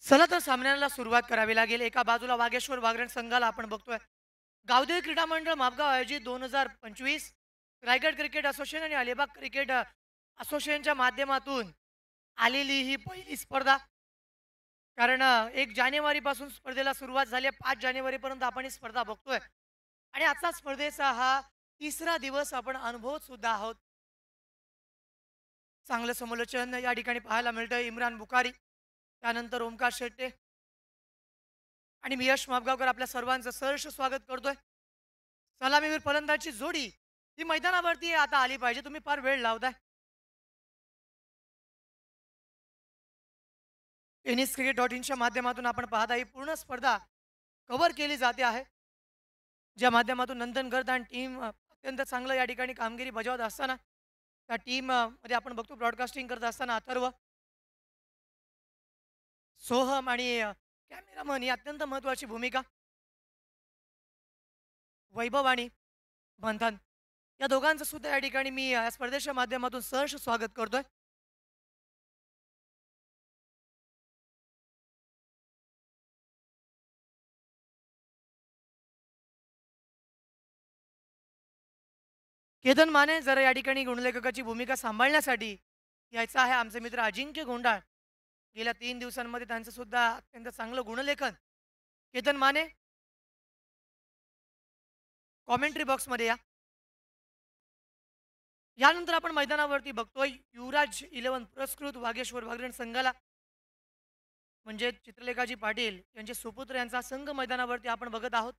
चला तर सामन्याला सुरुवात करावी लागेल. एका बाजूला वागेश्वर वाघरण संघाला आपण बघतोय. गावदेवी क्रीडा मंडळ मापगाव आयोजित 2025 रायगड क्रिकेट असोसिएशन आणि अलिबाग क्रिकेट असोसिएशनच्या माध्यमातून आलेली ही पहिली स्पर्धा. कारण 1 जानेवारीपासून स्पर्धेला सुरुवात झाली आहे. 5 जानेवारीपर्यंत आपण ही स्पर्धा बघतोय. आणि आजचा स्पर्धेचा हा तिसरा दिवस आपण अनुभवत सुद्धा आहोत. चांगलं समालोचन या ठिकाणी पाहायला मिळतंय. इम्रान बुखारी, त्यानंतर ओमकार शेट्टे आणि मी यश मापगावकर आपल्या सर्वांचं सहर्ष स्वागत करतोय. सलामीवीर फलंदाजची जोडी ही मैदानावरती आता आली पाहिजे. तुम्ही फार वेळ लावताय. टेनिस क्रिकेट डॉट इनच्या माध्यमातून आपण पाहत आहे, ही पूर्ण स्पर्धा कव्हर केली जाते आहे. ज्या माध्यमातून नंदन गर्द आणि टीम अत्यंत चांगलं या ठिकाणी कामगिरी बजावत असताना, त्या टीम मध्ये आपण बघतो ब्रॉडकास्टिंग करत असताना अथर्व, सोहम आणि कॅमेरामन ही अत्यंत महत्त्वाची भूमिका. वैभव आणि मंथन या दोघांचं सुद्धा या ठिकाणी मी या स्पर्धेच्या माध्यमातून सहर्ष स्वागत करतोय. केतन माने जर या ठिकाणी गुणलेखकाची भूमिका सांभाळण्यासाठी यायचा आहे आमचे मित्र अजिंक्य गोंडाळ. गेल्या 3 दिवसांमध्ये त्यांचं सुद्धा अत्यंत चांगलं गुणलेखन. केतन माने कॉमेंट्री बॉक्समध्ये या. यानंतर आपण मैदानावरती बघतोय युवराज 11 पुरस्कृत वागेश्वर वागरण संघाला म्हणजे चित्रलेखाजी पाटील यांचे सुपुत्र यांचा संघ मैदानावरती आपण बघत आहोत.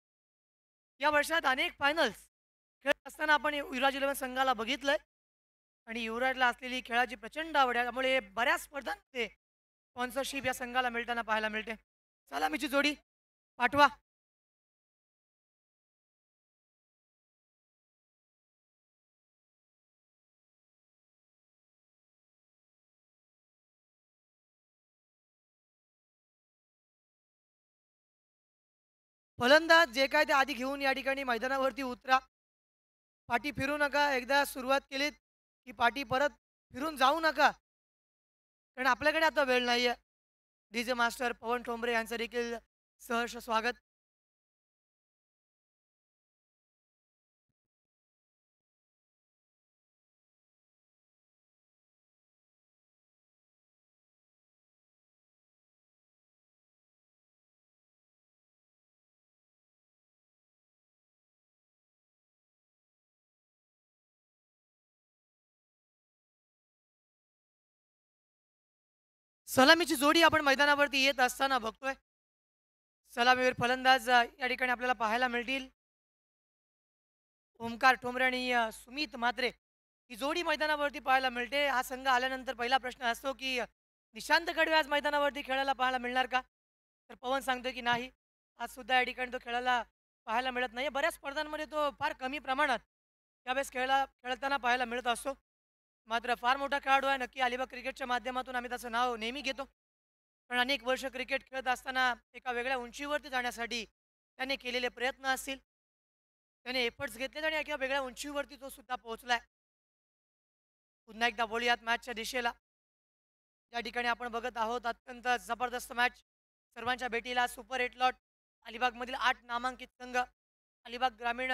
या वर्षात अनेक फायनल्स खेळत असताना आपण युवराज 11 संघाला बघितलंय आणि युवराजला असलेली खेळाची प्रचंड आवड आहे. त्यामुळे बऱ्याच स्पर्धांमध्ये स्पॉन्सरशिप या संघाला मिळताना पाहायला मिळते. सलामीची जोडी पाठवा. फलंदाज जे काय ते आधी घेऊन या ठिकाणी मैदानावरती उतरा. पाठी फिरू नका. एकदा सुरुवात केलीत की पाठी परत फिरून जाऊ नका. कारण आपल्याकडे आता वेळ नाहीये. डीजे मास्टर पवन ठोंबरे यांचं देखील सहर्ष स्वागत. सलामीची जोडी आपण मैदानावरती येत असताना बघतोय. सलामीवीर फलंदाज या ठिकाणी आपल्याला पाहायला मिळतील. ओमकार ठोंबरे आणि सुमित म्हात्रे ही जोडी मैदानावरती पाहायला मिळते. हा संघ आल्यानंतर पहिला प्रश्न असतो की निशांत कडवे आज मैदानावरती खेळायला पाहायला मिळणार का? तर पवन सांगतोय की नाही. आज सुद्धा या ठिकाणी तो खेळायला पाहायला मिळत नाही. बऱ्याच स्पर्धांमध्ये तो फार कमी प्रमाणात त्यावेळेस खेळताना पाहायला मिळत असतो. मात्र फार मोठा खेळाडू आहे. नक्की अलिबाग क्रिकेटच्या माध्यमातून आम्ही त्याचं नाव नेहमी घेतो. कारण अनेक वर्ष क्रिकेट खेळत असताना एका वेगळ्या उंचीवरती जाण्यासाठी त्याने केलेले प्रयत्न असतील. त्याने एफर्ट्स घेतलेत आणि एका वेगळ्या उंचीवरती तो सुद्धा पोहोचलाय. पुन्हा एकदा वळूयात मॅचच्या दिशेला. या ठिकाणी आपण बघत आहोत अत्यंत जबरदस्त मॅच. सर्वांच्या भेटीला सुपर 8 लॉट अलिबागमधील 8 नामांकित संघ. अलिबाग ग्रामीण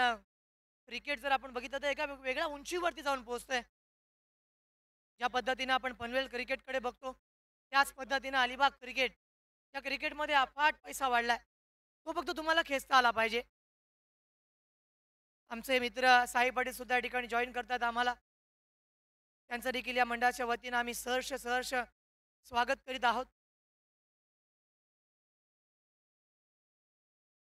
क्रिकेट जर आपण बघितलं तर एका वेगळ्या उंचीवरती जाऊन पोहोचतंय. ज्या पद्धतीनं आपण पनवेल क्रिकेटकडे बघतो, त्याच पद्धतीनं अलिबाग क्रिकेट या क्रिकेटमध्ये अफाट पैसा वाढलाय. तो फक्त तुम्हाला खेचता आला पाहिजे. आमचे मित्र साई पाटील सुद्धा या ठिकाणी जॉईन करतात आम्हाला. त्यांचं देखील या मंडळाच्या वतीनं आम्ही सहर्ष सहर्ष स्वागत करीत आहोत.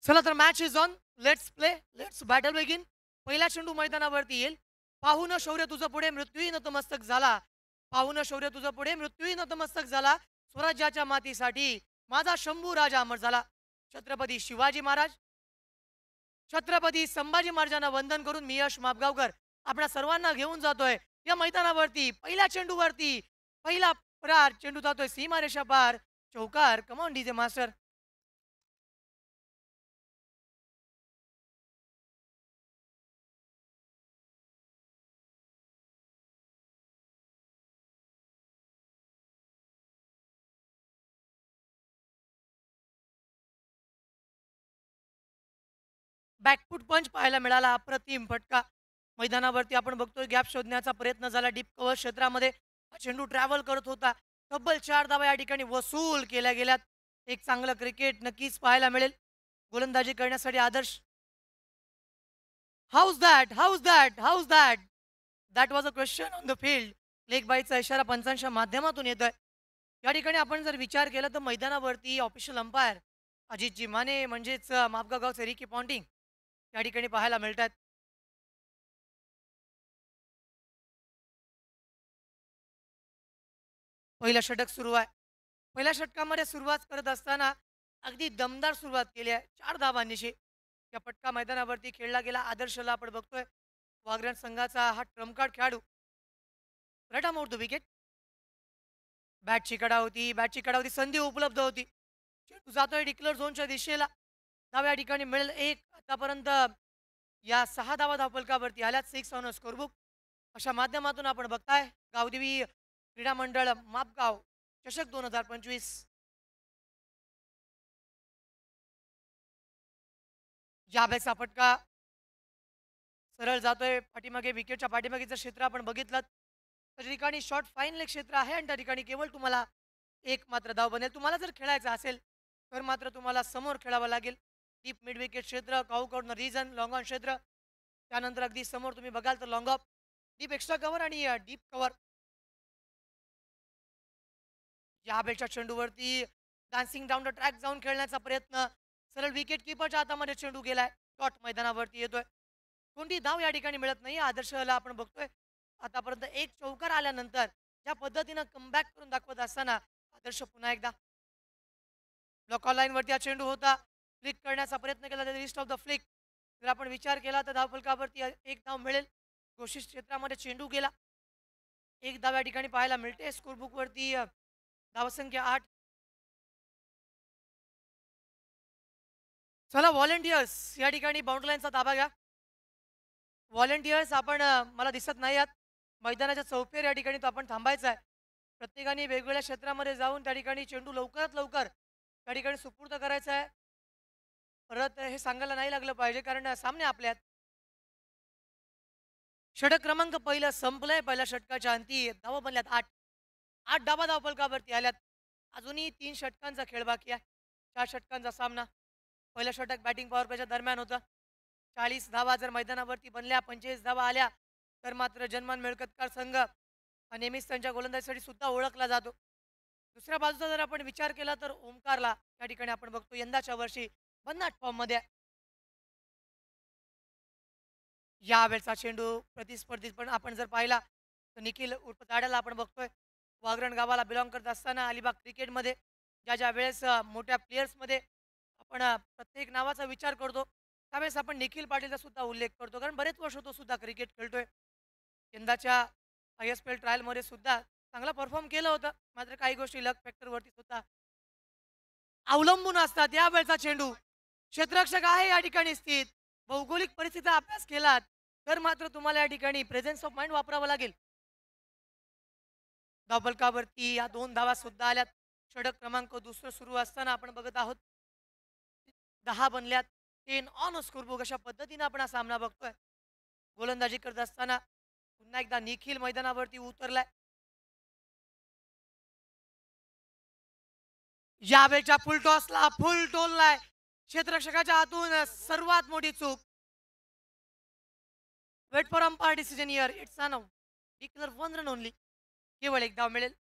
चला तर match is on. Let's play. Let's battle begin. पहिला चेंडू मैदानावरती येईल. पाहून शौर्य तुझं पुढे मृत्यूही नतमस्तक झाला. पाहून शौर्य तुझं पुढे मृत्यूही नतमस्तक झाला. स्वराज्याच्या मातीसाठी माझा शंभू राजा अमर झाला. छत्रपती शिवाजी महाराज, छत्रपती संभाजी महाराजांना वंदन करून मी यश मापगावकर आपल्या सर्वांना घेऊन जातोय या मैदानावरती. पहिल्या चेंडूवरती पहिला प्रहार. चेंडू जातोय सीमारेषा पार. चौकार. Come on DJ master. बॅकफूट पंच पाहायला मिळाला. अप्रतिम फटका. मैदानावरती आपण बघतोय गॅप शोधण्याचा प्रयत्न झाला. डीप कव्हर क्षेत्रामध्ये हा चेंडू ट्रॅव्हल करत होता. तब्बल 4 धावा या ठिकाणी वसूल केल्या गेल्यात. एक चांगलं क्रिकेट नक्कीच पाहायला मिळेल. गोलंदाजी करण्यासाठी आदर्श. How's that? How's that? How's that? That was a question on the field. Leg बायचा इशारा पंचांच्या माध्यमातून येतोय. या ठिकाणी आपण जर विचार केला तर मैदानावरती ऑफिशियल अंपायर अजितजी माने म्हणजेच मापगाव गावचे रिकी पॉन्टिंग या ठिकाणी पाहायला मिळतात. पहिलं षटक सुरू आहे. पहिल्या षटकामध्ये सुरुवात करत असताना अगदी दमदार सुरुवात केली आहे 4 धावांनीशी. या फटका मैदानावरती खेळला गेला. आदर्शला आपण बघतोय वाघरण संघाचा हा ट्रम्प कार्ड खेळाडू. Right out the wicket. बॅटची कडा होती. बॅटची कडा होती. संधी उपलब्ध होती. चेंडू जातोय डिक्लेअर झोनच्या दिशेला. धाव या ठिकाणी मिळेल एक. आतापर्यंत या 6 धावा धावफलकावरती आल्यात. 6 ऑन स्कोरबुक अशा माध्यमातून आपण बघताय गावदेवी क्रीडा मंडळ मापगाव चषक 2025. यावेळेचा फटका सरळ जातोय पाठीमागे विकेटच्या पाठीमागेचं क्षेत्र आपण बघितलं तर त्या ठिकाणी शॉर्ट फाईन क्षेत्र आहे आणि त्या ठिकाणी केवळ तुम्हाला एक मात्र धाव बनेल. तुम्हाला जर खेळायचं असेल तर मात्र तुम्हाला समोर खेळावं लागेल. डीप मिड विकेट क्षेत्र, काऊ कॉर्नर रिजन, लॉंग ऑन क्षेत्र, त्यानंतर अगदी समोर तुम्ही बघाल तर long of, deep extra cover आणि डीप कव्हर. या बेलच्या चेंडूवरती डान्सिंग डाऊन द ट्रॅक जाऊन खेळण्याचा प्रयत्न. सरळ विकेट किपरच्या हातामध्ये चेंडू गेलाय. डॉट मैदानावरती येतोय. कोणती धाव या ठिकाणी मिळत नाही. आदर्शला आपण बघतोय आतापर्यंत एक चौकार आल्यानंतर ज्या पद्धतीनं कमबॅक करून दाखवत असताना आदर्श पुन्हा एकदा ब्लॉक लाईनवरती हा चेंडू होता. फ्लिक करण्याचा प्रयत्न केला त्याचा लिस्ट ऑफ द फ्लिक. जर आपण विचार केला तर धावफलकावरती एक धाव मिळेल. घोषित क्षेत्रामध्ये चेंडू गेला. एक धाव या ठिकाणी पाहायला मिळते. स्कोरबुकवरती धावसंख्या 8. चला व्हॉलेंटियर्स या ठिकाणी बाउंड्री लाईनचा ताबा घ्या. व्हॉलेंटियर्स आपण मला दिसत नाही आहात. मैदानाच्या चौफेर या ठिकाणी तो आपण थांबायचा आहे. प्रत्येकाने वेगवेगळ्या क्षेत्रामध्ये जाऊन त्या ठिकाणी चेंडू लवकरात लवकर त्या ठिकाणी सुपूर्द करायचा आहे. परत हे सांगायला नाही लागलं पाहिजे कारण सामने आपल्यात. षटक क्रमांक पहिलं संपलंय. पहिल्या षटकाच्या अंती धावा बनल्यात 8. 8 धावा धावफलकावरती आल्यात. अजूनही 3 षटकांचा खेळ बाकी आहे. 4 षटकांचा सामना. पहिलं षटक बॅटिंग पॉवर प्लेच्या दरम्यान होतं. 40 धावा जर मैदानावरती बनल्या, 45 धावा आल्या तर मात्र जनमान मिळकतकार संघ नेहमीच त्यांच्या गोलंदाजीसाठी सुद्धा ओळखला जातो. दुसऱ्या बाजूचा जर आपण विचार केला तर ओमकारला या ठिकाणी आपण बघतो यंदाच्या वर्षी भन्नाट फॉर्ममध्ये. यावेळचा चेंडू प्रतिस्पर्धीत पण आपण जर पाहिला तर निखिल उर्फ ताड्याला आपण बघतोय वागरण गावाला बिलॉंग करत असताना अलिबाग क्रिकेटमध्ये ज्या ज्या वेळेस मोठ्या प्लेयर्समध्ये आपण प्रत्येक नावाचा विचार करतो त्यावेळेस आपण निखिल पाटीलचा सुद्धा उल्लेख करतो कारण बरेच वर्ष तो सुद्धा क्रिकेट खेळतोय. यंदाच्या ISPL ट्रायलमध्ये सुद्धा चांगला परफॉर्म केलं होतं. मात्र काही गोष्टी लक फॅक्टरवरती सुद्धा अवलंबून असतात. यावेळचा चेंडू क्षेत्ररक्षक आहे या ठिकाणी स्थित. भौगोलिक परिस्थितीचा अभ्यास केलात तर मात्र तुम्हाला या ठिकाणी प्रेझेन्स ऑफ माइंड वापरावं लागेल. धावफलकावरती या 2 धावा सुद्धा आल्यात. षटक क्रमांक दुसरं सुरू असताना आपण बघत आहोत 10 बनल्यात. 10 ऑन स्कोरबुक अशा पद्धतीने आपण हा सामना बघतोय. गोलंदाजी करत असताना पुन्हा एकदा निखिल मैदानावरती उतरलाय. यावेळच्या फुल टॉसला फुल टोललाय. क्षेत्ररक्षकाच्या हातून सर्वात मोठी चूक. Wait for umpire decision here. It's a declare 1 run only. केवळ एक धाव मिळेल.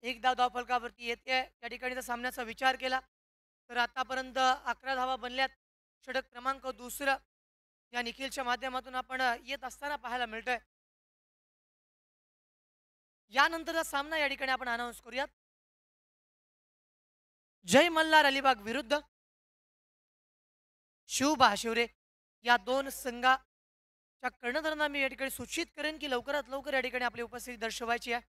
एक धाव धावफलकावरती येते. त्या ठिकाणी जर सामन्याचा विचार केला तर आतापर्यंत 11 धावा बनल्यात. षटक क्रमांक दुसरं या निखिलच्या माध्यमातून आपण येत असताना पाहायला मिळतोय. यानंतरचा सामना या ठिकाणी आपण अनाऊन्स करूयात. जय मल्हार अलिबाग विरुद्ध शिवबा शिवरे या 2 संघाच्या कर्णधारांना मी या ठिकाणी सूचित करेन की लवकरात लवकर या ठिकाणी आपली उपस्थिती दर्शवायची आहे.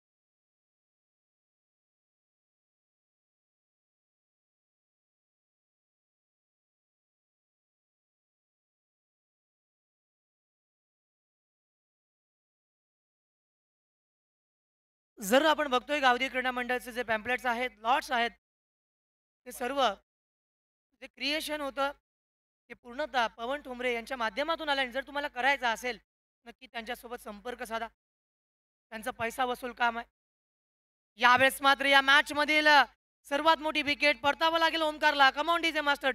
जर आपण बघतोय गावदी क्रीडा मंडळाचे जे पॅम्पलेट्स आहेत, लॉट्स आहेत, ते सर्व जे क्रिएशन होतं ते पूर्णतः पवन ठोंबरे यांच्या माध्यमातून आलं आणि जर तुम्हाला करायचं असेल, नक्की त्यांच्यासोबत संपर्क साधा. त्यांचं पैसा वसूल काम आहे. यावेळेस मात्र या मॅचमधील सर्वात मोठी विकेट परतावं लागेल ओमकारला. Come on DJ master.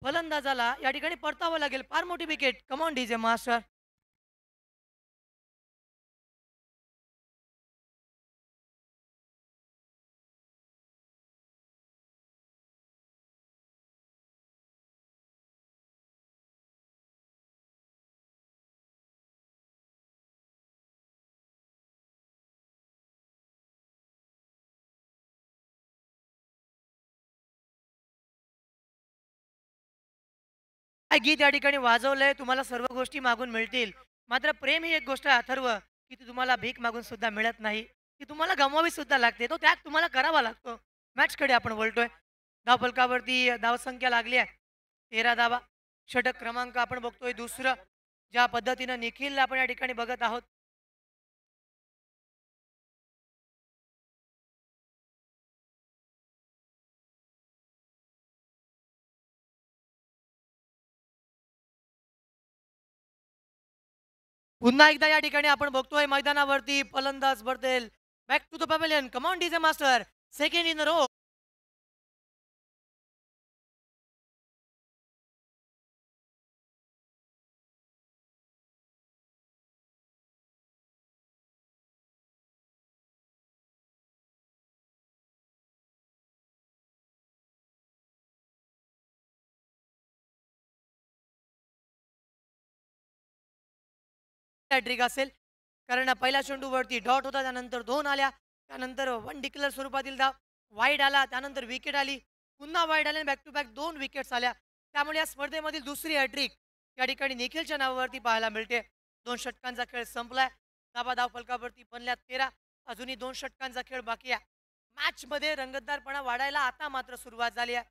फलंदाजाला या ठिकाणी परतावं लागेल. फार मोठी wicket. Come on DJ master. काय गीत या ठिकाणी वाजवलंय, तुम्हाला सर्व गोष्टी मागून मिळतील. मात्र प्रेम ही एक गोष्ट आहे अथर्व, की ती तुम्हाला भीक मागून सुद्धा मिळत नाही. ती तुम्हाला गमवावी सुद्धा लागते. तो त्याग तुम्हाला करावा लागतो. मॅचकडे आपण वळतोय. धावफलकावरती धावसंख्या लागली आहे. 13 धावा. षटक क्रमांक आपण बघतोय दुसरं. ज्या पद्धतीनं निखिलला आपण या ठिकाणी बघत आहोत. पुन्हा एकदा या ठिकाणी आपण बघतोय मैदानावरती फलंदाज Bardel. Back to the pavilion. Come on DJ master. Second in row. Hat trick असेल. कारण पहिल्या चेंडूवरती डॉट होता, त्यानंतर 2 आल्या. त्यानंतर वन डिक्लेअर स्वरूपातील धाव. वाईड आला, त्यानंतर विकेट आली. पुन्हा वाईड आले बॅक टू बॅक 2 विकेट्स आल्या. त्यामुळे या स्पर्धेमधील दुसरी हॅट्रिक या ठिकाणी निखिलच्या नावावरती पाहायला मिळते. 2 षटकांचा खेळ संपलाय. धाव फलकावरती बनल्या 13. अजूनही 2 षटकांचा खेळ बाकी आहे. मॅचमध्ये रंगतदारपणा वाढायला आता मात्र सुरुवात झाली आहे.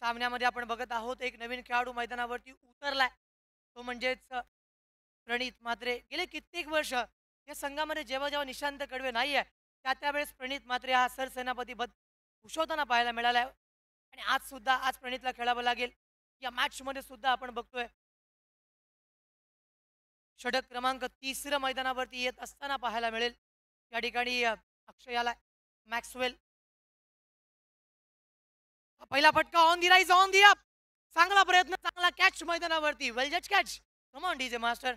सामन्यामध्ये आपण बघत आहोत एक नवीन खेळाडू मैदानावरती उतरलाय. तो म्हणजेच प्रणित म्हात्रे. गेले कित्येक वर्ष या संघामध्ये जेव्हा जेव्हा निशांत कडवे नाही आहे, त्यावेळेस प्रणित म्हात्रे हा सरसेनापती पद भूषवताना पाहायला मिळाला आहे. आणि आज प्रणितला खेळावं लागेल. या मॅचमध्ये सुद्धा आपण बघतोय षटक क्रमांक 30 मैदानावरती येत असताना पाहायला मिळेल. या ठिकाणी अक्षयाला मॅक्सवेल. पहिला फटका on the rise on the up. चांगला प्रयत्न, चांगला कॅच मैदानावरती. वेल जज catch. Come on DJ master.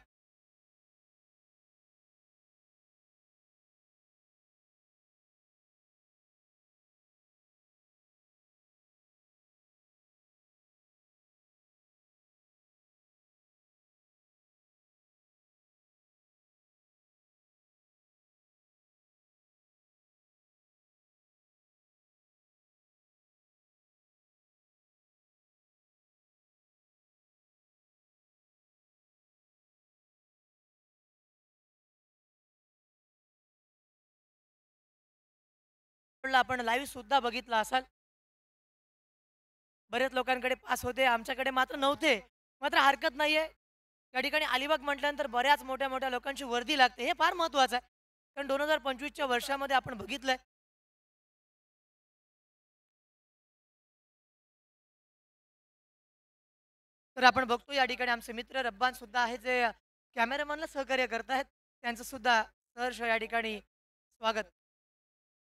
ग्राउंडला आपण लाईव्ह सुद्धा बघितला असाल. बऱ्याच लोकांकडे पास होते, आमच्याकडे मात्र नव्हते. मात्र हरकत नाहीये. त्या ठिकाणी अलिबाग म्हटल्यानंतर बऱ्याच मोठ्या-मोठ्या लोकांची वर्दी लागते. हे फार महत्त्वाचं आहे. कारण 2025च्या वर्षामध्ये आपण बघितलंय तर आपण बघतो या ठिकाणी आमचे मित्र रब्बान सुद्धा आहे जे कॅमेरामॅनला सहकार्य करतायत. त्यांचं सुद्धा सहर्ष या ठिकाणी स्वागत.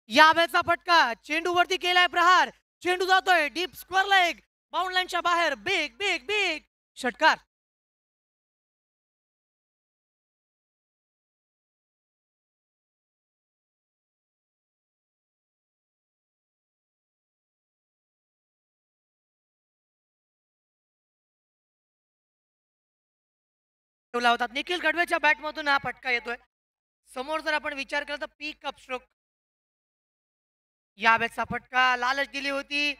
या वेळेचा फटका चेंडूवरती केलाय प्रहार. चेंडू जातोय डीप स्क्वेअर लेग. बाउंड लाईनच्या बाहेर. बिग बिग बिग षटकार. ठेवला होता. निखिल गडवेच्या बॅटमधून हा फटका येतोय. समोर जर आपण विचार केला तर पीक अप स्ट्रोक. यावेळेचा फटका लालच दिली होती.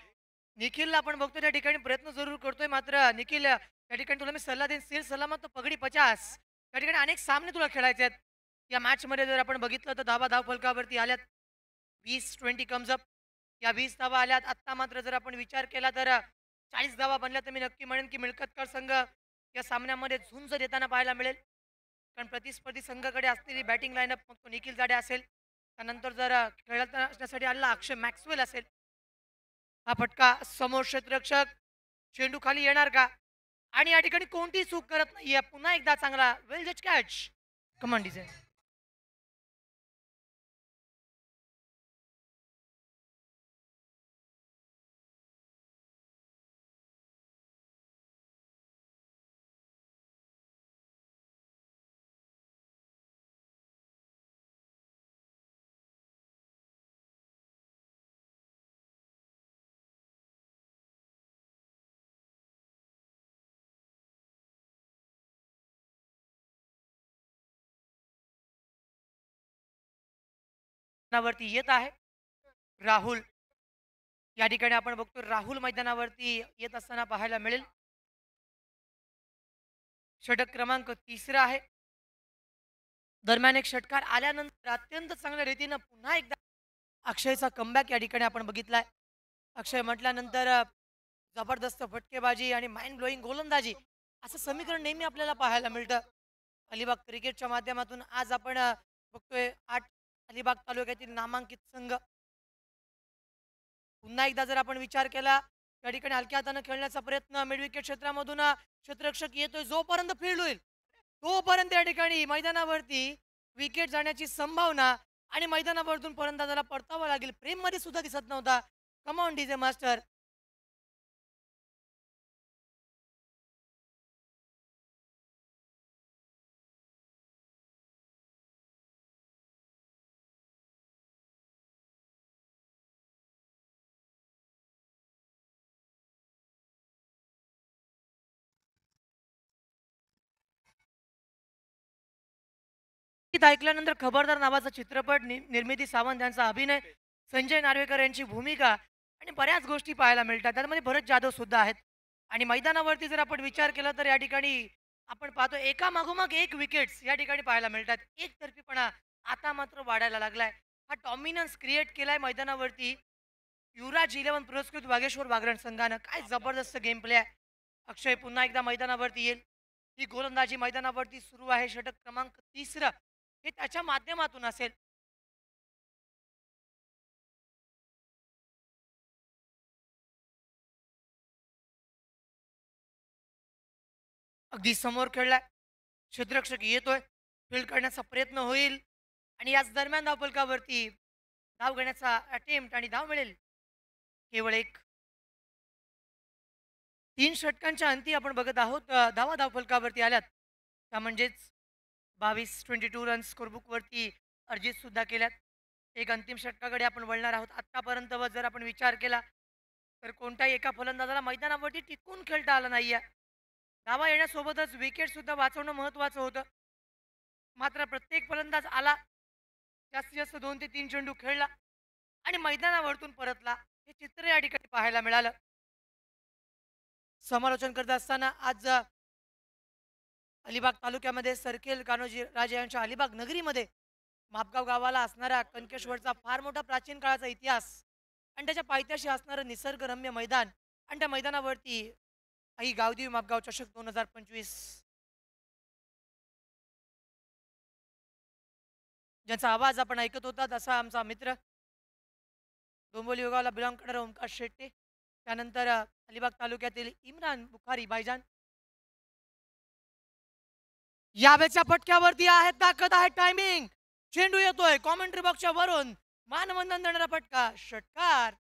निखिलला आपण बघतो त्या ठिकाणी प्रयत्न जरूर करतोय मात्र निखिल त्या ठिकाणी तुला मी सल्ला देईन सील सलामत तो पगडी 50. त्या ठिकाणी अनेक सामने तुला खेळायचे आहेत. या मॅचमध्ये जर आपण बघितलं तर धावा फलकावरती आल्यात. 20 कम्स अप. या 20 धावा आल्यात. आत्ता मात्र जर आपण विचार केला तर 40 धावा बनल्या तर मी नक्की म्हणेन की मिळकतकर संघ या सामन्यामध्ये झुंज देताना पाहायला मिळेल. कारण प्रतिस्पर्धी संघाकडे असलेली बॅटिंग लाईनअप मग तो निखिल जाडे असेल. त्यानंतर जर खेळत असण्यासाठी आलेला अक्षय मॅक्सवेल असेल. हा फटका समोर क्षेत्ररक्षक चेंडू खाली येणार का आणि या ठिकाणी कोणतीही चूक करत नाहीये. पुन्हा एकदा चांगला वेल जज कॅच. कमान डिझाईन. वरती येत आहे राहुल. या ठिकाणी आपण बघतो राहुल मैदानावरती येत असताना पाहायला मिळेल. षटक क्रमांक 3 आहे. दरम्यान एक षटकार आल्यानंतर अत्यंत चांगल्या रीतीनं पुन्हा एकदा अक्षयचा कमबॅक या ठिकाणी आपण बघितलाय. अक्षय म्हटल्यानंतर जबरदस्त फटकेबाजी आणि माइंड ब्लोईंग गोलंदाजी असं समीकरण नेहमी आपल्याला पाहायला मिळतं. अलिबाग क्रिकेटच्या माध्यमातून आज आपण बघतोय 8 अलिबाग तालुक्यातील नामांकित संघ. पुन्हा एकदा जर आपण विचार केला त्या ठिकाणी हलक्या हाताने खेळण्याचा प्रयत्न मिड विकेट क्षेत्रामधून क्षेत्ररक्षक येतोय जोपर्यंत फील्ड होईल तोपर्यंत या ठिकाणी मैदानावरती विकेट जाण्याची संभावना आणि मैदानावरतून फलंदाजाला परतावा लागेल. प्रेम मध्ये सुद्धा दिसत नव्हता. Come on DJ master. गीत ऐकल्यानंतर खबरदार नावाचा चित्रपट निर्मिती सावंत यांचा अभिनय संजय नार्वेकर यांची भूमिका आणि बऱ्याच गोष्टी पाहायला मिळतात. त्यामध्ये भरत जाधव सुद्धा आहेत आणि मैदानावरती जर आपण विचार केला तर या ठिकाणी आपण पाहतो एका मागोमाग एक विकेट्स या ठिकाणी पाहायला मिळतात. एकतर्फीपणा आता मात्र वाढायला लागलाय. हा डॉमिनन्स क्रिएट केलाय मैदानावरती युवराज 11 पुरस्कृत वागेश्वर वागरण संघानं. काय जबरदस्त गेम प्ले आहे. अक्षय पुन्हा एकदा मैदानावरती येईल. ही गोलंदाजी मैदानावरती सुरू आहे. षटक क्रमांक 3 हे त्याच्या माध्यमातून असेल. अगदी समोर खेळलाय. क्षेत्ररक्षक येतोय. फील्ड करण्याचा प्रयत्न होईल आणि याच दरम्यान धावफलकावरती धाव घेण्याचा अटेम्प्ट आणि धाव मिळेल केवळ एक. 3 षटकांच्या अंती आपण बघत आहोत. धावा धावफलकावरती आल्यात त्या म्हणजेच 22 रन्स स्कोरबुकवरती अर्जित सुद्धा केल्यात. एक अंतिम षटकाकडे आपण वळणार आहोत. आत्तापर्यंत जर आपण विचार केला तर कोणत्याही एका फलंदाजाला मैदानावरती टिकून खेळता आलं नाहीये. धावा येण्यासोबतच विकेट सुद्धा वाचवणं महत्त्वाचं होतं. मात्र प्रत्येक फलंदाज आला, जास्तीत जास्त 2 ते 3 चेंडू खेळला आणि मैदानावरतून परतला. हे चित्र या ठिकाणी पाहायला मिळालं. समालोचन करत असताना आज अलिबाग तालुक्यामध्ये सरखेल कान्होजी राजे यांच्या अलिबाग नगरीमध्ये मापगाव गावाला असणारा कनकेश्वरचा फार मोठा प्राचीन काळाचा इतिहास आणि त्याच्या पायथ्याशी असणारं निसर्गरम्य मैदान आणि त्या मैदानावरती आई गावदेवी मापगाव चषक 2025 ज्याचा आवाज आपण ऐकत होता तसा आमचा मित्र डोंबिवली विभागाला बिलॉंग करणारा ओमकार शेट्टे, त्यानंतर अलिबाग तालुक्यातील इम्रान बुखारी भाईजान यावेळच्या पटक्यावरती आहे, ताकद आहे, टायमिंग चेंडू येतोय कॉमेंट्री बॉक्सच्या वरून मानवंदन देणारा पटका षटकार.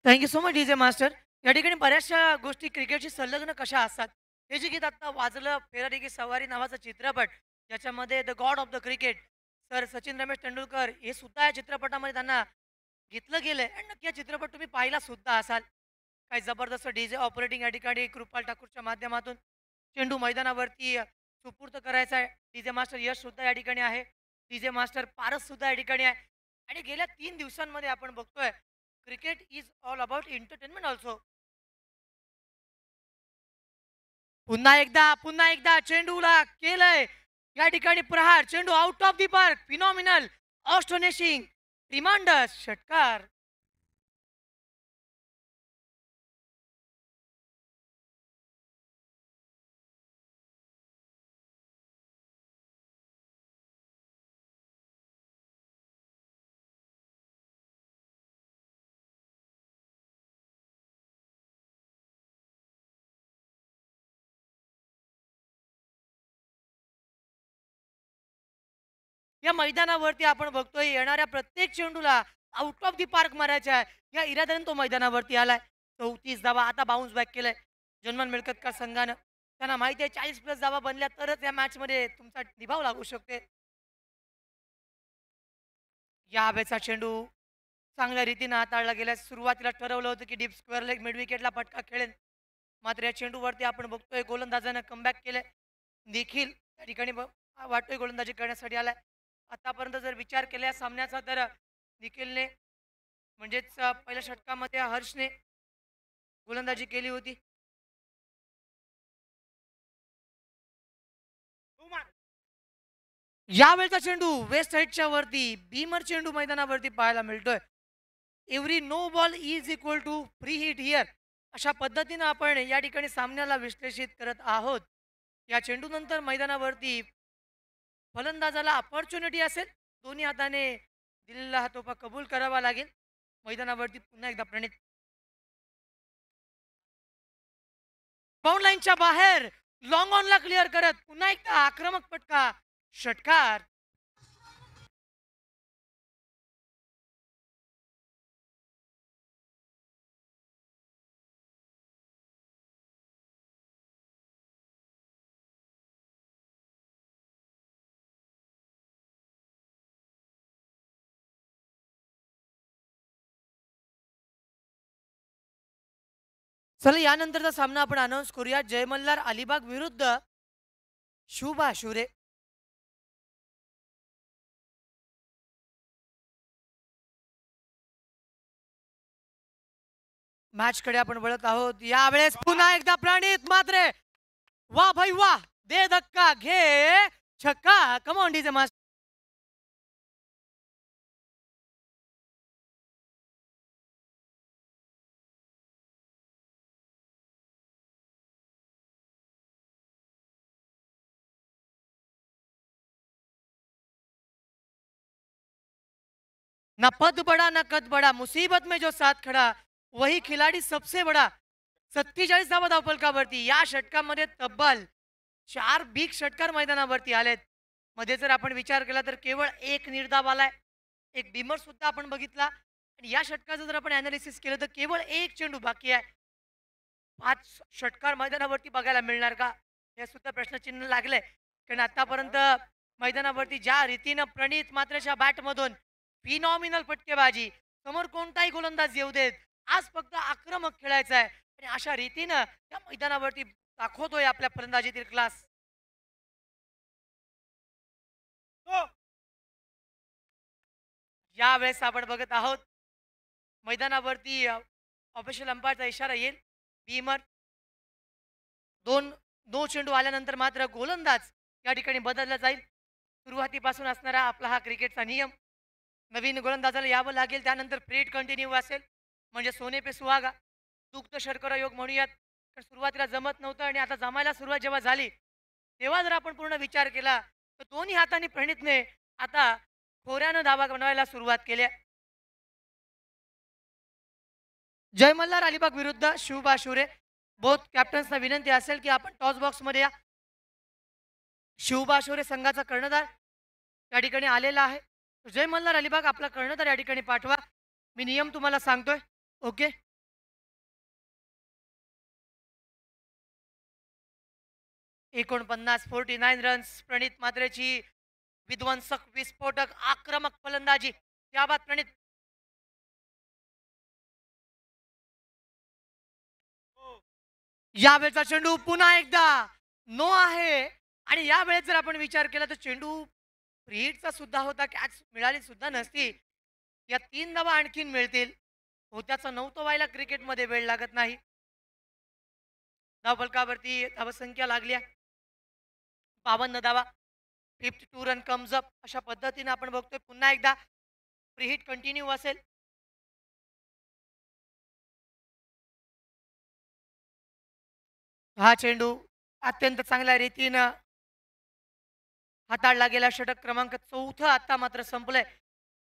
Thank you so much DJ master. या ठिकाणी बऱ्याचशा गोष्टी क्रिकेटशी संलग्न कशा असतात. हे जे गीत आता वाजलं फेरारी की सवारी नावाचा चित्रपट ज्याच्यामध्ये the God of the cricket sir Sachin Ramesh Tendulkar हे सुद्धा या चित्रपटामध्ये त्यांना घेतलं गेलंय आणि नक्की हा चित्रपट तुम्ही पाहिला सुद्धा असाल. काही जबरदस्त डीजे ऑपरेटिंग या ठिकाणी कृपाल ठाकूरच्या माध्यमातून चेंडू मैदानावरती सुपूर्त करायचा आहे. डीजे मास्टर यश सुद्धा या ठिकाणी आहे. डीजे मास्टर पारस सुद्धा या ठिकाणी आहे आणि गेल्या 3 दिवसांमध्ये आपण बघतोय cricket is all about entertainment also. पुन्हा एकदा चेंडूला केलंय या ठिकाणी प्रहार, चेंडू out of the park, phenomenal, astonishing, reminders, षटकार. या मैदानावरती आपण बघतोय येणाऱ्या प्रत्येक चेंडूला आउट ऑफ दी पार्क मारायचा आहे या इराद्याने तो मैदानावरती आलाय. 34 धावा आता बाउन्स बॅक केलाय जनमन मिळकतकर संघानं. त्यांना माहिती आहे 40+ धावा बनल्या तरच या मॅच मध्ये तुमचा निभाव लागू शकते. या हवेचा चेंडू चांगल्या रीतीने हाताळला गेला. सुरुवातीला ठरवलं होतं की डीप स्क्वेअर लेग मिड विकेटला फटका खेळेल, मात्र या चेंडूवरती आपण बघतोय गोलंदाजानं कमबॅक केलंय. देखील त्या ठिकाणी वाटतोय गोलंदाजी करण्यासाठी आलाय. आतापर्यंत जर विचार केला या सामन्याचा तर निखिलने म्हणजेच पहिल्या षटकामध्ये हर्षने गोलंदाजी केली होती. यावेळचा चेंडू वेस्ट साईडच्या वरती बीमर चेंडू मैदानावरती पाहायला मिळतोय. Every no ball is equal to free hit here अशा पद्धतीनं आपण या ठिकाणी सामन्याला विश्लेषित करत आहोत. या चेंडूनंतर मैदानावरती फलंदाजाला अपॉर्च्युनिटी असेल, दोन्ही हाताने दिलेला हा तोफा कबूल करावा लागेल. मैदानावरती पुन्हा एकदा प्रणित बाउंड लाईनच्या बाहेर लॉंग ऑनला क्लिअर करत पुन्हा एकदा आक्रमक फटका षटकार. चला यानंतरचा सामना आपण अनाऊन्स करूया. जय मल्हार अलिबाग विरुद्ध शुभा शुरे. मॅचकडे आपण वळत आहोत. यावेळेस पुन्हा एकदा प्रणित मात्रे, वा भाई वा, दे धक्का घे छक्का. Come on DJ master. ना पद बड़ा ना कद बड़ा, मुसीबत में जो साथ खड़ा वही खिलाडी सबसे बडा. 47 धावा धावफलकावरती या षटकामध्ये तब्बल 4 बिग षटकार मैदानावरती आलेत. मध्ये जर आपण विचार केला तर केवळ एक निर्धाव आलाय, एक बिमर सुद्धा आपण बघितला आणि या षटकाचं जर आपण अनालिसिस केलं तर केवळ एक चेंडू बाकी आहे. 5 षटकार मैदानावरती बघायला मिळणार का हे सुद्धा प्रश्नचिन्ह लागलंय. कारण आतापर्यंत मैदानावरती ज्या रीतीनं प्रणित मात्रच्या बॅटमधून फिनॉमिनल फटकेबाजी, समोर कोणताही गोलंदाज येऊ देत, आज फक्त आक्रमक खेळायचं आहे. आणि अशा रीतीनं त्या मैदानावरती दाखवतोय आपल्या फलंदाजीतील क्लास. हो. यावेळेस आपण बघत आहोत मैदानावरती ऑफिशियल अंपायरचा इशारा येईल. बीमर 2 2 चेंडू आल्यानंतर मात्र गोलंदाज या ठिकाणी बदलला जाईल. सुरुवातीपासून असणारा आपला हा क्रिकेटचा नियम. नवीन गोलंदाजाला यावं लागेल. त्यानंतर पिरियड कंटिन्यू असेल. म्हणजे सोने पे सुहागा. दुग्ध शर्करा योग म्हणूयात. पण सुरुवातीला जमत नव्हतं आणि आता जमायला सुरुवात जेव्हा झाली, तेव्हा जर आपण पूर्ण विचार केला, तर दोन्ही हातांनी प्रणितने आता खोऱ्यानं धावा बनवायला सुरुवात केली. जय मल्हार अलिबाग विरुद्ध शिवबा शिवरे. बोथ कॅप्टन्सना विनंती असेल की आपण टॉस बॉक्समध्ये या. शिवबा शिवरे संघाचा कर्णधार या ठिकाणी आलेला आहे. जय मल्हार अलिबाग आपला कर्णधार या ठिकाणी पाठवा. मी नियम तुम्हाला सांगतोय. ओके. 49 49 रन्स प्रणित मात्रेची विध्वंसक विस्फोटक आक्रमक फलंदाजी. त्या बाद प्रणित. यावेळेचा चेंडू पुन्हा एकदा नो आहे आणि यावेळेस जर आपण विचार केला तर चेंडू फ्रीडचा सुद्धा होता. कॅच मिळाली सुद्धा नसती. या 3 धावा आणखीन मिळतील. होत्याचं नव्हतं व्हायला क्रिकेटमध्ये वेळ लागत नाही. धावफलकावरती धावसंख्या लागली आहे 52 धावा. 52 रन कम्स अप अशा पद्धतीने आपण बघतोय. पुन्हा एकदा प्रीहिट कंटिन्यू असेल. हा चेंडू अत्यंत चांगल्या रीतीनं हाताळला गेला. षटक क्रमांक 4 आता मात्र संपलंय.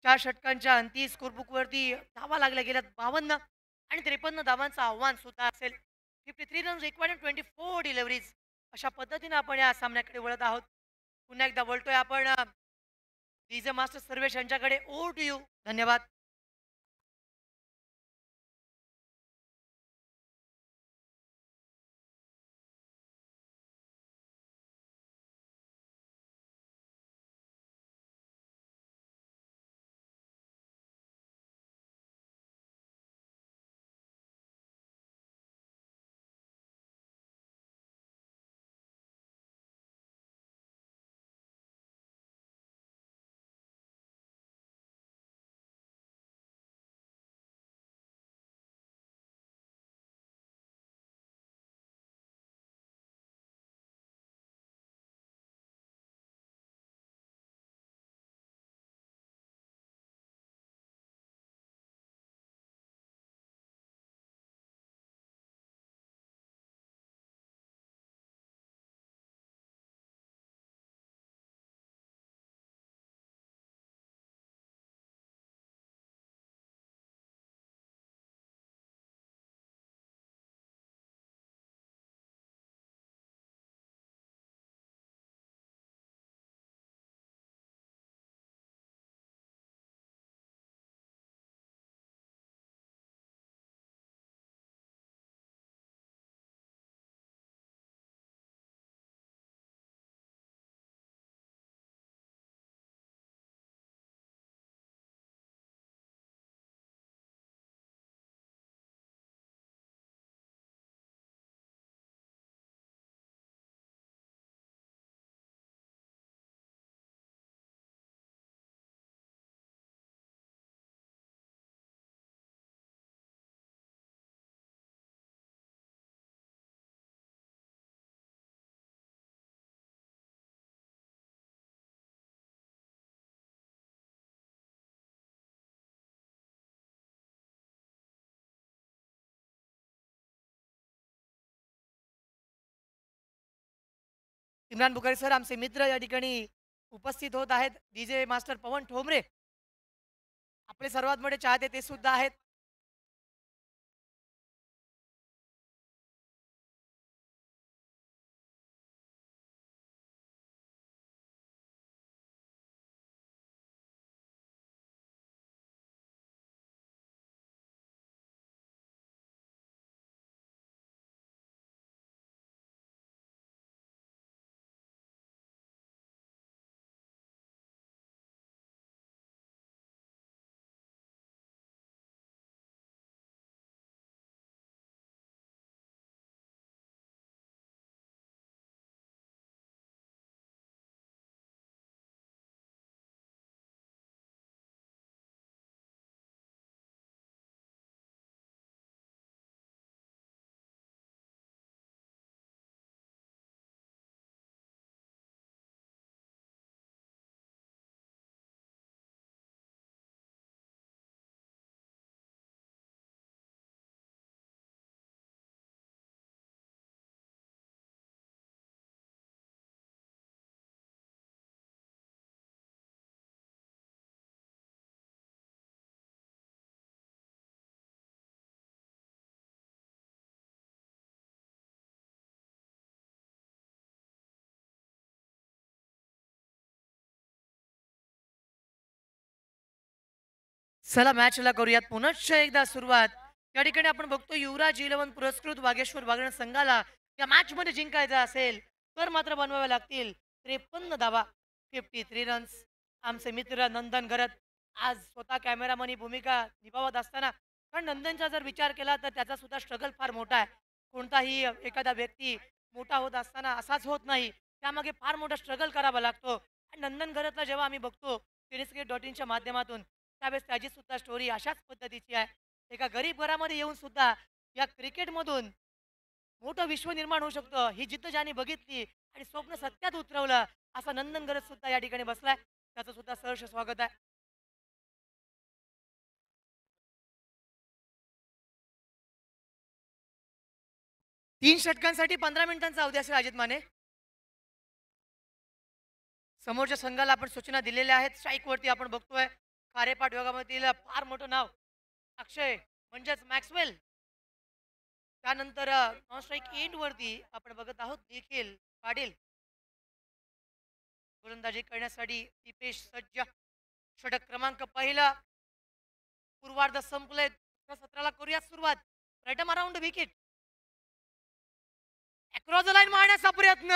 4 षटकांच्या अंती स्कोरबुकवरती धावा लागल्या गेल्यात 52 आणि 53 धावांचं आव्हान सुद्धा असेल. 53 रन्स रिक्वायर्ड 24 डिलिव्हरीज अशा पद्धतीने आपण या सामन्याकडे वळत आहोत. पुन्हा एकदा वळतोय आपण डीजे मास्टर सर्वेश यांच्याकडे. Over to you. धन्यवाद. इम्रान बुखारी सर आमचे मित्र या ठिकाणी उपस्थित होत आहेत. डीजे मास्टर पवन ठोंबरे आपले सर्वात मोठे चाहते ते सुद्धा आहेत. चला मॅचला करूयात पुनश्च एकदा सुरुवात. या ठिकाणी आपण बघतो युवराज 11 पुरस्कृत वागेश्वर वागणे संघाला या मॅचमध्ये जिंकायचं असेल, तर मात्र बनवावे लागतील 53 धावा, 53 रन्स. आमचे मित्र नंदन घरत आज स्वतः कॅमेरामन ही भूमिका निभावत असताना कारण नंदनचा जर विचार केला तर त्याचा सुद्धा स्ट्रगल फार मोठा आहे. कोणताही एखादा व्यक्ती मोठा होत असताना असाच होत नाही. त्यामागे फार मोठा स्ट्रगल करावा लागतो. आणि नंदन घरतला जेव्हा आम्ही बघतो टेनिसक्रिकेट.inच्या माध्यमातून त्यावेळेस त्याची सुद्धा स्टोरी अशाच पद्धतीची आहे. एका गरीब घरामध्ये येऊन सुद्धा या क्रिकेटमधून मोठं विश्व निर्माण होऊ शकतं, ही जिद्द ज्याने बघितली आणि स्वप्न सत्यात उतरवलं, असा नंदन गरज सुद्धा या ठिकाणी बसलाय. त्याचं सुद्धा सहर्ष स्वागत आहे. 3 षटकांसाठी 15 मिनिटांचा अवधी असेल अजित माने. समोरच्या संघाला आपण सूचना दिलेल्या आहेत. स्ट्राईकवरती आपण बघतोय खारेपाट विभागामधील फार मोठं नाव अक्षय म्हणजेच मॅक्सवेल. त्यानंतर नॉन स्ट्राईक एंडवरती आपण बघत आहोत निखिल पाटील. गोलंदाजी करण्यासाठी दीपेश सज्ज. षटक क्रमांक पहिला. पूर्वार्ध संपले. सत्राला करूया सुरुवात. Right around wicket. Across the line मारण्याचा प्रयत्न.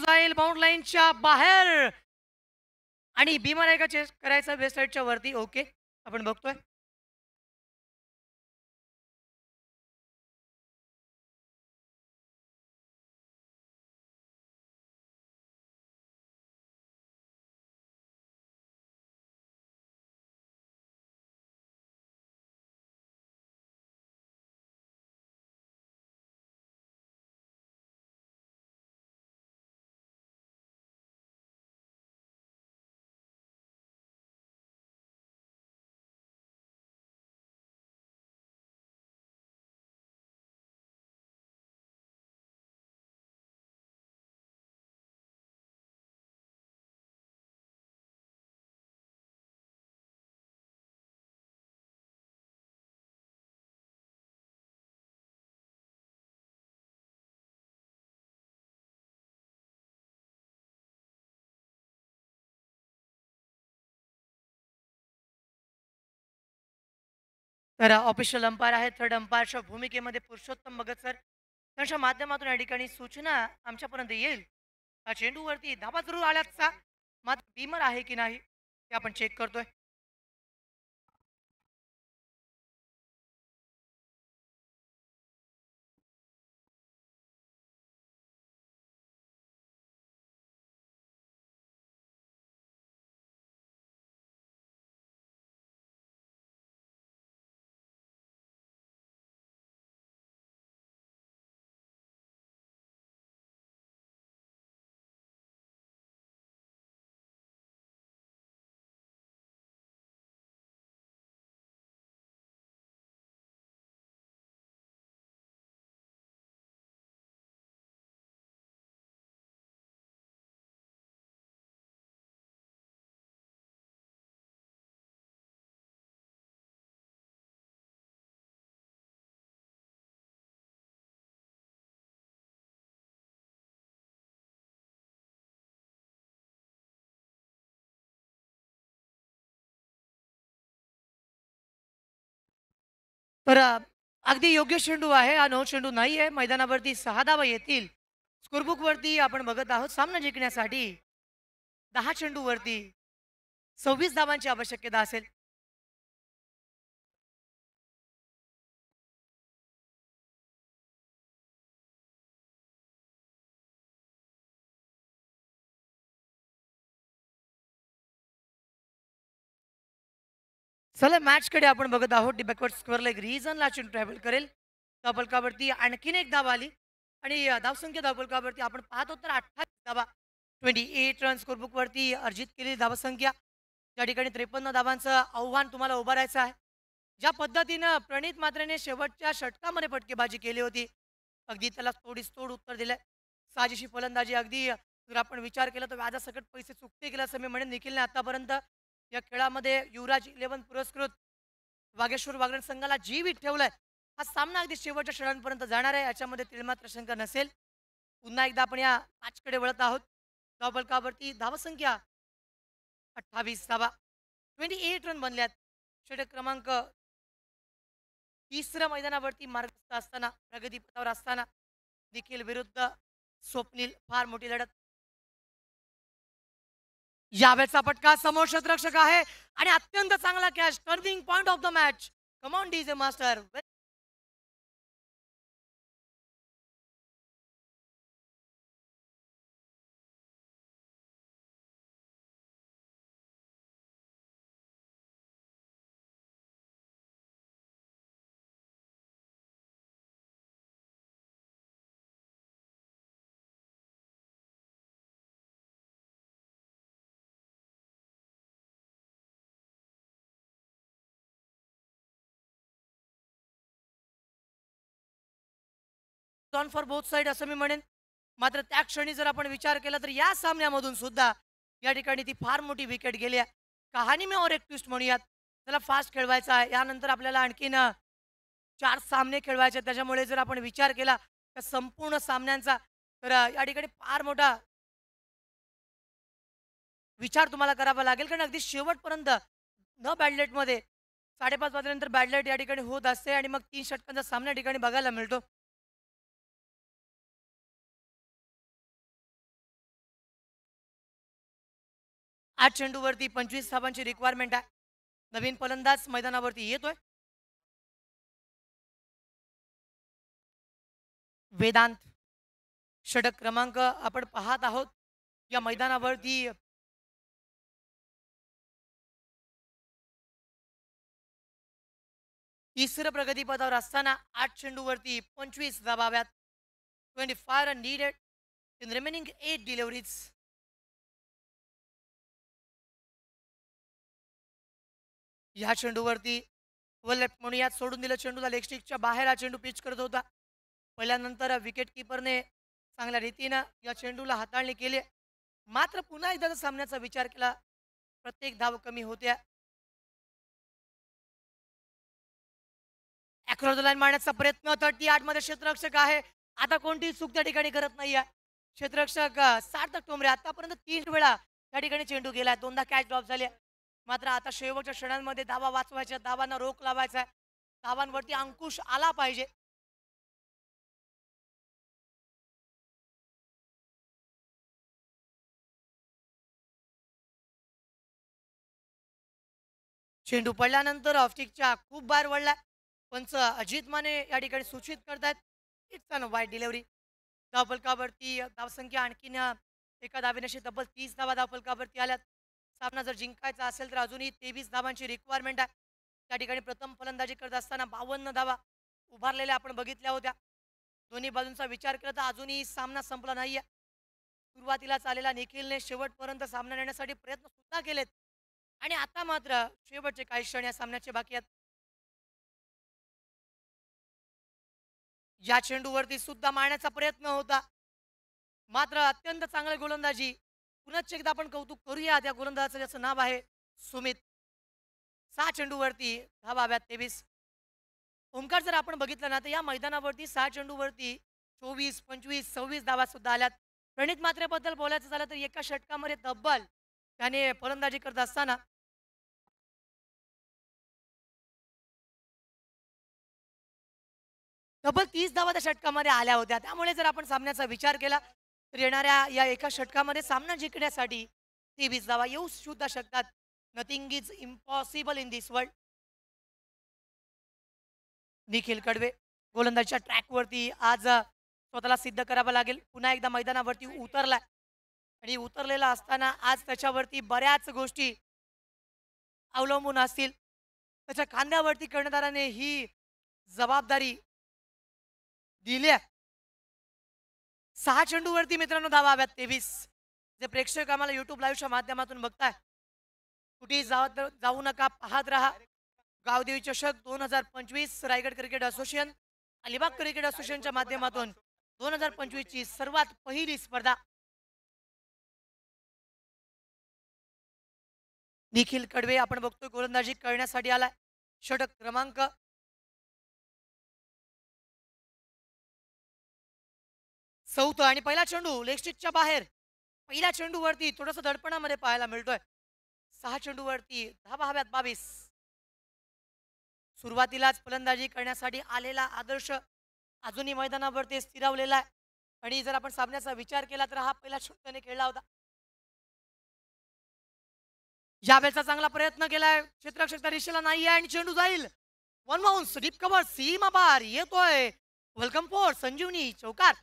जाईल बाउंड लाईनच्या बाहेर आणि बीमर आहे का चेस करायचा वेस्ट साईडच्या वरती. ओके. आपण बघतोय. तर ऑफिशियल अंपायर आहेत थर्ड अंपायरच्या भूमिकेमध्ये पुरुषोत्तम भगत सर. त्यांच्या माध्यमातून या ठिकाणी सूचना आमच्यापर्यंत येईल. चेंडूवरती धाबा जरूर आल्याचा मात्र बीमर आहे की नाही हे आपण चेक करतोय. तर अगदी योग्य चेंडू आहे. हा नो चेंडू नाही आहे. मैदानावरती 6 धावा येतील. स्कोरबुकवरती आपण बघत आहोत सामना जिंकण्यासाठी 10 चेंडूवरती 26 धावांची आवश्यकता असेल. चला मॅचकडे आपण बघत आहोत. डी बॅकवर्ड स्क्वेअरला एक रिझनला चेंडू ट्रॅव्हल करेल. धावफलकावरती आणखीन एक धाव आली आणि धावसंख्या धावफलकावरती आपण पाहतो तर 28 धावा 28 रन स्कोरबुकवरती अर्जित केलेली धावसंख्या. या ठिकाणी 53 धावांचं आव्हान तुम्हाला उभारायचं आहे. ज्या पद्धतीनं प्रणित मात्रेने शेवटच्या षटकामध्ये फटकेबाजी केली होती अगदी त्याला तोडीस तोड उत्तर दिलंय. साजेशी फलंदाजी अगदी जर आपण विचार केला तर व्याजासकट पैसे चुकते केलं असं मी म्हणेन. निखिलने आतापर्यंत या खेळामध्ये युवराज 11 पुरस्कृत वागेश्वर वागरण संघाला जीवित ठेवलाय. हा सामना अगदी शेवटच्या क्षणांपर्यंत जाणार आहे याच्यामध्ये तिळमात्र शंका नसेल. पुन्हा एकदा आपण या मॅचकडे वळत आहोत. धावफलकावरती धावसंख्या 28 धावा 28 रन बनल्यात. षटक क्रमांक 30 मैदानावरती मार्गस्थ असताना प्रगतीपथावर असताना निखिल विरुद्ध स्वप्नील फार मोठी लढत. यावेळचा फटका समोर क्षेत्ररक्षक आहे आणि अत्यंत चांगला catch. Turning point of the match. Come on DJ master. On for both side असं मी म्हणेन. मात्र त्या क्षणी जर आपण विचार केला तर या सामन्यामधून सुद्धा या ठिकाणी ती फार मोठी विकेट गेली आहे. कहाणी में और एक ट्विस्ट म्हणूयात. त्याला फास्ट खेळवायचा आहे. यानंतर आपल्याला आणखीन 4 सामने खेळवायचे आहेत. त्याच्यामुळे जर आपण विचार केला तर संपूर्ण सामन्यांचा तर या ठिकाणी फार मोठा विचार तुम्हाला करावा लागेल. कारण अगदी शेवटपर्यंत न बॅडलेटमध्ये 5:30 वाजल्यानंतर बॅडलेट या ठिकाणी होत असते आणि मग 3 षटकांचा सामना या ठिकाणी बघायला मिळतो. 8 चेंडूवरती 25 धावांची रिक्वायरमेंट आहे. नवीन फलंदाज मैदानावरती येतोय. वेदांत षटक क्रमांक आपण पाहत आहोत या मैदानावरती. तिसरं प्रगतीपदावर असताना 8 चेंडूवरती 25 धावाव्यात. 25 run needed in remaining 8 deliveries. ह्या चेंडूवरती लेफ्ट म्हणूयात सोडून दिलं चेंडूला. लेग स्टिकच्या बाहेर हा चेंडू पिच करत होता. पहिल्यानंतर विकेट किपरने चांगल्या रीतीनं या चेंडूला हाताळणी केली. मात्र पुन्हा एकदा जर सामन्याचा विचार केला, प्रत्येक धाव कमी होत्या. अक्रॉस द लाईन मारण्याचा प्रयत्न 38 मध्ये क्षेत्ररक्षक आहे. आता कोणतीही चूक त्या ठिकाणी करत नाहीये क्षेत्ररक्षक. सार्थक टोमरे आतापर्यंत 3 वेळा त्या ठिकाणी चेंडू गेलाय, 2दा कॅच ड्रॉप झाले. मात्र आता शेवटच्या क्षणांमध्ये धावा वाचवायच्या, धावांना रोख लावायचा, धावांवरती अंकुश आला पाहिजे. चेंडू पडल्यानंतर ऑफस्टिकच्या खूप बाहेर वळलाय. पंच अजित माने या ठिकाणी सूचित करतात इट्स अन वाईट डिलिव्हरी. धावफलकावरती धावसंख्या आणखीन एका धावेनशी तब्बल 30 धावा धावफलकावरती आल्यात. सामना जर जिंकायचा असेल तर अजूनही 23 धावांची रिक्वायरमेंट आहे. त्या ठिकाणी प्रथम फलंदाजी करत असताना 52 धावा उभारलेल्या आपण बघितल्या होत्या. दोन्ही बाजूंचा विचार केला तर अजूनही सामना संपला नाहीये. सुरुवातीलाच आलेला निखिलने शेवटपर्यंत सामना नेण्यासाठी प्रयत्न सुद्धा केलेत आणि आता मात्र शेवटचे काही क्षण या सामन्याचे बाकी आहेत. या चेंडूवरती सुद्धा मारण्याचा प्रयत्न होता, मात्र अत्यंत चांगली गोलंदाजी. पुनश्च एकदा आपण कौतुक करूया त्या गोलंदाजाचं, ज्याचं नाव आहे सुमित. 6 चेंडूवरती धावा हव्यात 23. ओंकार जर आपण बघितलं ना तर या मैदानावरती 6 चेंडूवरती 24, 25, 26 धावा सुद्धा आल्यात. प्रणित मात्रेबद्दल बोलायचं झालं तर एका षटकामध्ये तब्बल त्याने फलंदाजी करत असताना तब्बल 30 धावा त्या षटकामध्ये आल्या होत्या. त्यामुळे जर आपण सामन्याचा विचार केला तर येणाऱ्या या एका षटकामध्ये सामना जिंकण्यासाठी 23 धावा येऊ सुद्धा शकतात. Nothing is impossible in this world. Nikhil Kadwe गोलंदाजीच्या ट्रॅकवरती आज स्वतःला सिद्ध करावं लागेल. पुन्हा एकदा मैदानावरती उतरलाय आणि उतरलेला असताना आज त्याच्यावरती बऱ्याच गोष्टी अवलंबून असतील. त्याच्या खांद्यावरती कर्णधाराने ही जबाबदारी दिली आहे. 6 चेंडूवरती मित्रांनो धावा हव्यात 23. जे प्रेक्षक आम्हाला युट्यूब लाईव्हच्या माध्यमातून बघताय, कुठेही जाऊ नका, पाहत राहा. गावदेवी चषक 2025 Raigad cricket association, Alibag cricket असोसिएशनच्या माध्यमातून 2025 ची सर्वात पहिली स्पर्धा. निखिल कडवे आपण बघतोय गोलंदाजी करण्यासाठी आलाय. षटक क्रमांक 4 आणि पहिला चेंडू लेगस्टिकच्या बाहेर. पहिल्या चेंडूवरती थोडंसं दडपणामध्ये पाहायला मिळतोय. 6 चेंडूवरती धावा हव्यात 22. सुरुवातीलाच फलंदाजी करण्यासाठी आलेला आदर्श अजूनही मैदानावरती स्थिरावलेला आहे आणि जर आपण सामन्याचा विचार केला तर हा पहिला चेंडू त्याने खेळला होता. यावेळेचा चांगला प्रयत्न केलाय क्षेत्ररक्षक त्या दिशेला नाहीये आणि चेंडू जाईल. वन बाउन्स डीप कव्हर सीमा पार येतोय. वेलकम फॉर संजीवनी चौकार.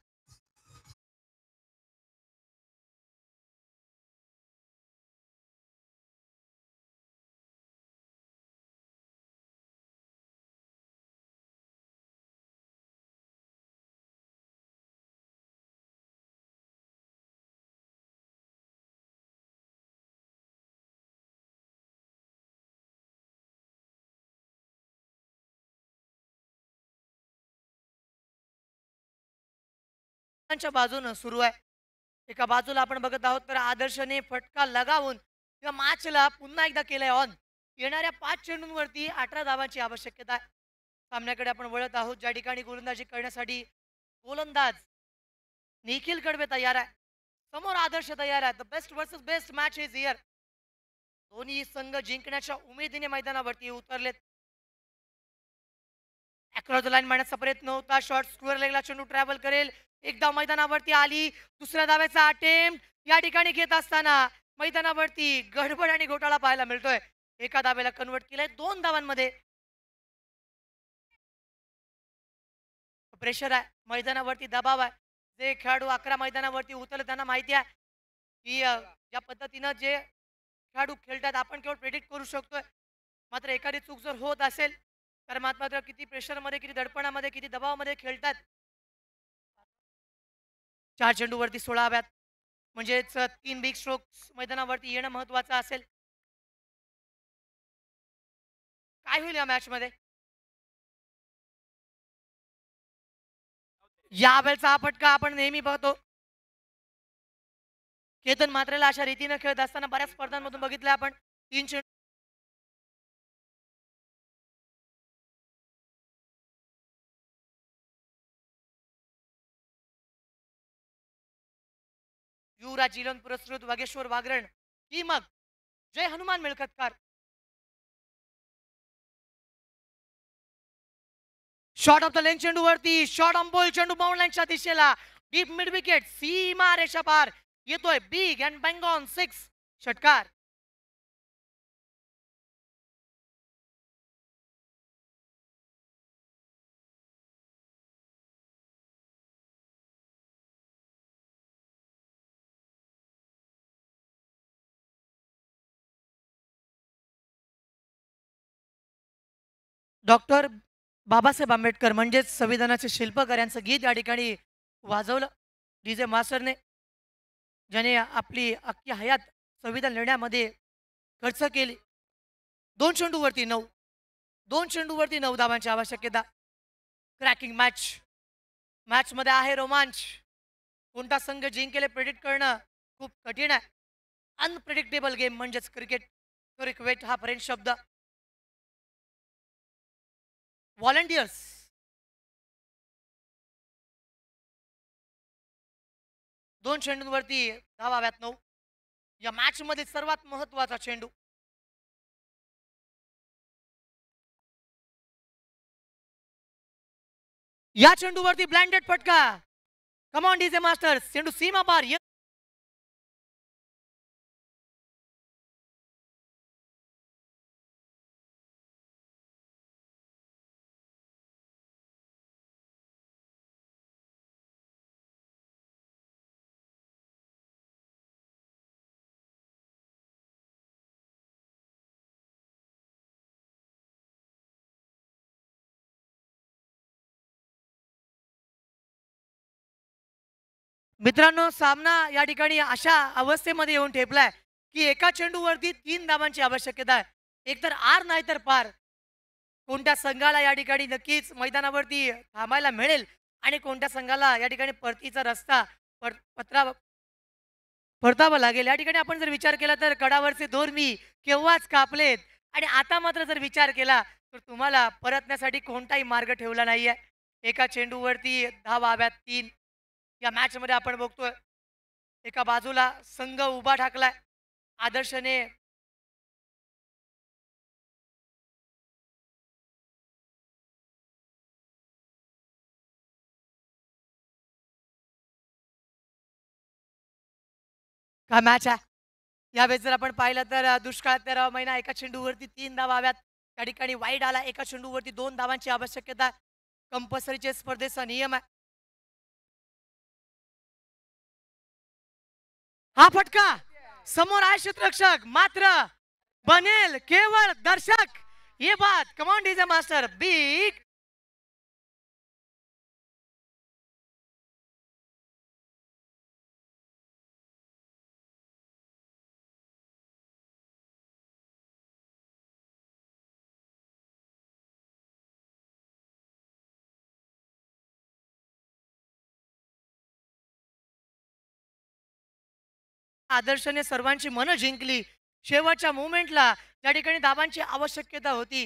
बाजून सुरू आहे. एका बाजूला आपण बघत आहोत तर आदर्शने फटका लगावून या मॅचला पुन्हा एकदा केलंय ऑन. येणाऱ्या 5 चेंडूंवरती 18 धावांची आवश्यकता आहे. सामन्याकडे आपण वळत आहोत, ज्या ठिकाणी गोलंदाजी करण्यासाठी गोलंदाज निखिल कडवे तयार आहे, समोर आदर्श तयार आहे. The best versus best match is here. दोन्ही संघ जिंकण्याच्या उमेदीने मैदानावरती उतरलेत. अक्रॉस द लाईन मारण्याचा प्रयत्न होता. शॉर्ट स्क्वेअर लेगला चेंडू ट्रॅव्हल करेल. एकदा मैदानावरती आली. दुसऱ्या धाव्याचा अटेम्प्ट या ठिकाणी घेत असताना मैदानावरती गडबड आणि घोटाळा पाहायला मिळतोय. एका धाब्याला कन्व्हर्ट केलंय 2 धावांमध्ये. प्रेशर आहे, मैदानावरती दबाव आहे. जे खेळाडू 11 मैदानावरती उतरले त्यांना माहिती आहे, की ज्या पद्धतीनं जे खेळाडू खेळतात आपण केवळ प्रेडिक्ट करू शकतोय. मात्र एखादी चूक जर होत असेल, तर मात्र किती प्रेशरमध्ये, किती दडपणामध्ये, किती दबावामध्ये खेळतात. 4 चेंडूवरती 16 हव्यात. म्हणजेच 3 बिग स्ट्रोक्स मैदानावरती येणं महत्त्वाचं असेल. काय होईल या मॅचमध्ये? यावेळेचा हा फटका आपण नेहमी पाहतो. केतन मात्रेला अशा रीतीनं खेळत असताना बऱ्याच स्पर्धांमधून बघितलं आपण. 3 चेंडू युवराज जिलन पुरस्कृत वागेश्वर वागरण की मग जय हनुमान मिळकतकार. शॉट ऑफ द लेन चेंडूवरती शॉट ऑन बॉल चेंडू बाउंडलाईनच्या दिशेला डीप मिड विकेट सीमा रेषा पार येतोय बिग अँड बँग ऑन 6 षटकार. डॉक्टर बाबासाहेब आंबेडकर म्हणजेच संविधानाचे शिल्पकार यांचं गीत या ठिकाणी वाजवलं डीजे मास्टरने, ज्याने आपली अख्खी हयात संविधान लिहिण्यामध्ये खर्च केली. 2 चेंडूवरती 9, 2 चेंडूवरती 9 धावांची आवश्यकता. क्रॅकिंग मॅचमध्ये आहे रोमांच. कोणता संघ जिंकेल प्रेडिक्ट करणं खूप कठीण आहे. अनप्रेडिक्टेबल गेम म्हणजेच क्रिकेट. क्रिकेट हा फ्रेंच शब्द. व्हॉलंटियर्स 2 चेंडूंवरती धावाव्यात 9. या मॅच मध्ये सर्वात महत्वाचा चेंडू. या चेंडूवरती ब्लाइंडेड फटका. कम ऑन डीजे मास्टर्स, चेंडू सीमा पार. मित्रांनो, सामना या ठिकाणी अशा अवस्थेमध्ये येऊन ठेपलाय की एका चेंडूवरती 3 धावांची आवश्यकता आहे. एकतर आर नाही तर पार. कोणत्या संघाला या ठिकाणी नक्कीच मैदानावरती थांबायला मिळेल आणि कोणत्या संघाला या ठिकाणी परतीचा रस्ता परतावा लागेल. या ठिकाणी आपण जर विचार केला तर कडावरचे दोर मी केव्हाच कापलेत आणि आता मात्र जर विचार केला तर तुम्हाला परतण्यासाठी कोणताही मार्ग ठेवला नाहीये. एका चेंडूवरती धावा हव्यात 3. या मॅचमध्ये आपण बघतोय एका बाजूला संघ उभा ठाकलाय. आदर्शने का मॅच आहे. यावेळेस जर आपण पाहिलं तर दुष्काळात 13वा महिना. एका चेंडूवरती 3 धावा हव्यात. त्या ठिकाणी वाईड आला. एका चेंडूवरती 2 धावांची आवश्यकता. कंपल्सरीचे स्पर्धेचा नियम आहे. हा फटका समोर आहे क्षेत्ररक्षक मात्र बनेल केवळ दर्शक. ये बात कमॉन डीजे मास्टर बिग. आदर्शने सर्वांची मनं जिंकली. शेवटच्या मोमेंटला त्या ठिकाणी धावांची आवश्यकता होती.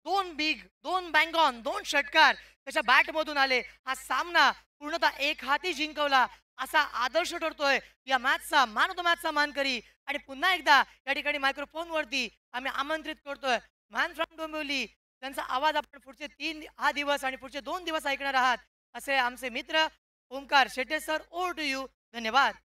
2 बिग, 2 बँगॉन, 2 षटकार त्याच्या बॅटमधून आले. हा सामना पूर्णतः एक हाती जिंकवला असा आदर्श ठरतोय या मॅचचा मॅन ऑफ द मॅचचा मानकरी. आणि पुन्हा एकदा या ठिकाणी मायक्रोफोनवरती आम्ही आमंत्रित करतोय मॅन फ्रॉम डोंबिवली. त्यांचा आवाज आपण पुढचे 3 हा दिवस आणि पुढचे 2 दिवस ऐकणार आहात. असे आमचे मित्र Omkar Shette sir. Over to you. धन्यवाद.